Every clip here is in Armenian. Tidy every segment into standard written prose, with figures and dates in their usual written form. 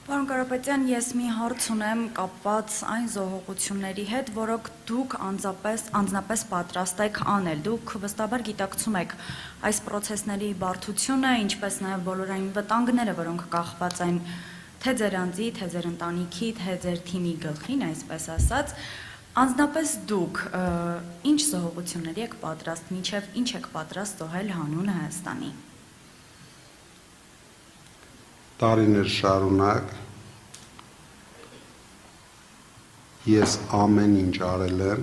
Պարոն Կարապետյան, ես մի հարց ունեմ կապված այն զոհողությունների հետ, որոնք դուք անձնապես պատրաստ եք անել։ Դուք վստահաբար գիտակցում եք այս պրոցեսների բարդությունը, ինչպես նաև բոլոր այն վտանգները, որոնք կախված են թե ձեր անձի, թե ձեր ընտանիքի, թե ձեր թիմի գլխին, այսպես ասած։ Անձնապես դուք ինչ զոհողությունների եք պատրաստ, մինչև ինչ եք պատրաստ զոհել հանուն Հայաստանի։ Տարիներ շարունակ ես ամեն ինչ արել եմ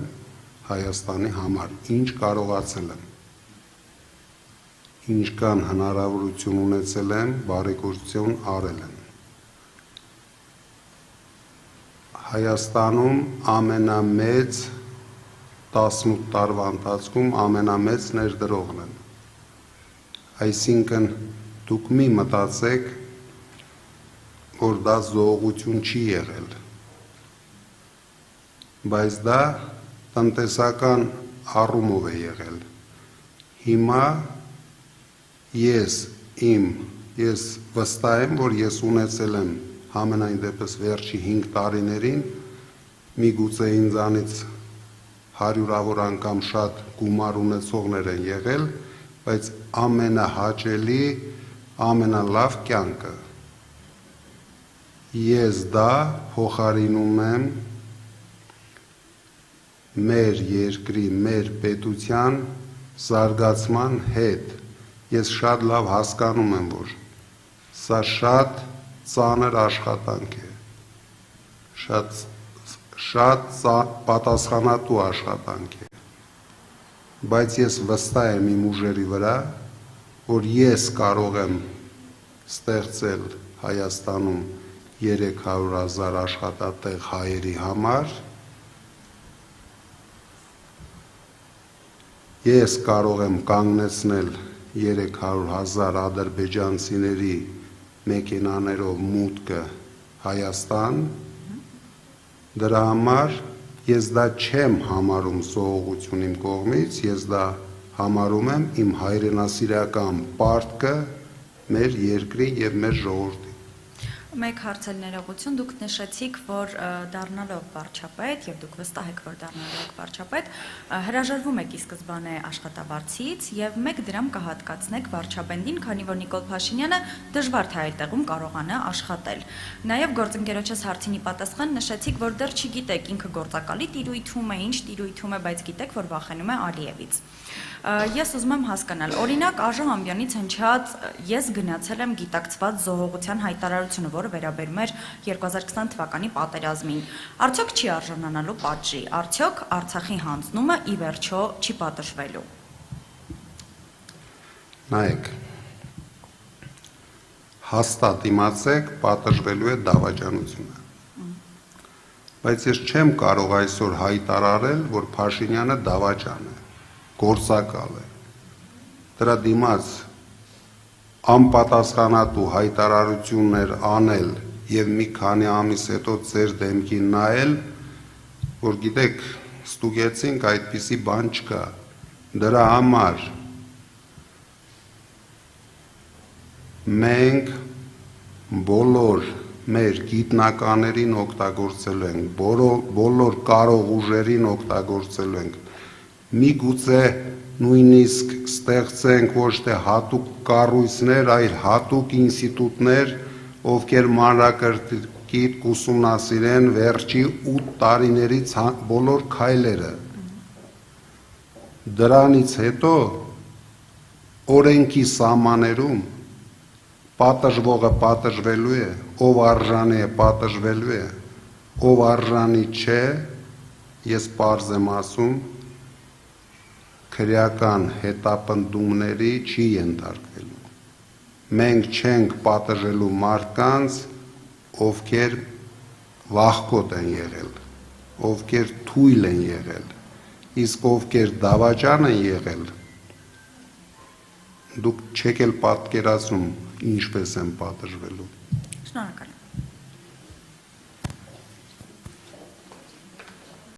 Հայաստանի համար, ինչ կարողացել եմ, ինչքան հնարավորություն ունեցել եմ, բարեգործություն արել եմ։ Հայաստանում ամենամեծ 18 տարվա ընթացքում ամենամեծ ներդրողն եմ։ Այսինքն դուք մի մտածեք, որ դա զոհողություն չի եղել, բայց դա տնտեսական առումով է եղել։ Հիմա ես վստահ եմ, որ ես ունեցել եմ համենայն դեպս վերջի 5 տարիներին, միգուցե ինձանից 100-ավոր անգամ շատ գումար ունեցողներ են եղել, բայց ամենահաճելի, ամենալավ կյանքը։ Ես դա փոխարինում եմ մեր երկրի, մեր պետության զարգացման հետ։ Ես շատ լավ հասկանում եմ, որ սա շատ ծանր աշխատանք է, շատ պատասխանատու աշխատանք է, բայց ես վստահ եմ իմ ուժերի վրա, որ ես կարող եմ ստեղծել Հայաստանում 300,000 աշխատատեղ հայերի համար, ես կարող եմ կանգնեցնել 300,000 ադրբեջանցիների մեքենաներով մուտքը Հայաստան, դրա համար ես դա չեմ համարում զոհողություն իմ կողմից, ես դա համարում եմ իմ հայրենասիրական պարտքը մեր երկրի եւ մեր ժողովրդի։ Մեկ հարց էլ ներողություն, դուք նշեցիք, որ դառնալով վարչապետ, եւ դուք վստահ եք, որ դառնալով վարչապետ, հրաժարվում եք ի սկզբանե աշխատավարձից եւ մեկ դրամ կհատկացնեք վարչապետին, քանի որ Նիկոլ Փաշինյանը դժվար թե այլ տեղում կարողանա աշխատել։ Նաեւ գործընկերոջս հարցինի պատասխան նշեցիք, որ դեռ չգիտեք ինքը գործակալի տիրույթում է, ինչ տիրույթում է, բայց գիտեք, որ վախենում է Ալիևից։ Ես ուզում եմ հասկանալ, օրինակ Արժան Ամբյանից հնչած ես գնացել եմ գիտակցված զոհողության հայտարարությունը, որը վերաբերում էր 2020 թվականի պատերազմին։ Արդյոք չի արժանանալու պատժի, արդյոք Արցախի հանձնումը ի վերջո չի պատժվելու։ Նայեք, հաստատ իմացեք, պատժվելու է դավաճանությունը։ Բայց ես չեմ կարող այսօր հայտարարել, որ Փաշինյանը դավաճան է, գործակալ է։ Դրա դիմաց անպատասխանատու հայտարարություններ անել եւ մի քանի ամիս հետո ձեր դեմքին նայել, որ գիտեք, ստուգեցինք այդպիսի բան չկա։ Դրա համար մենք բոլոր մեր գիտնականներին օգտագործելու ենք, բոլոր կարող ուժերին օգտագործելու ենք։ Միգուցե նույնիսկ ստեղծենք ոչ թե հատուկ կառույցներ, այլ հատուկ ինստիտուտներ, ովքեր մանրակրկիտ կուսումնասիրեն վերջի 8 տարիների բոլոր քայլերը։ Դրանից հետո օրենքի սահմաններում պատժվողը պատժվելու է, ով արժանի է պատժվելու է, ով արժանի չէ, ես պարզ եմ ասում, քրեական հետապնդումների չի ենթարկվելու։ Մենք չենք պատժելու մարդկանց, ովքեր վախկոտ են եղել, ովքեր թույլ են եղել, իսկ ովքեր դավաճան են եղել, դուք չեք էլ պատկերացնում ինչպես են պատժվելու։ Շնորհակալ եմ։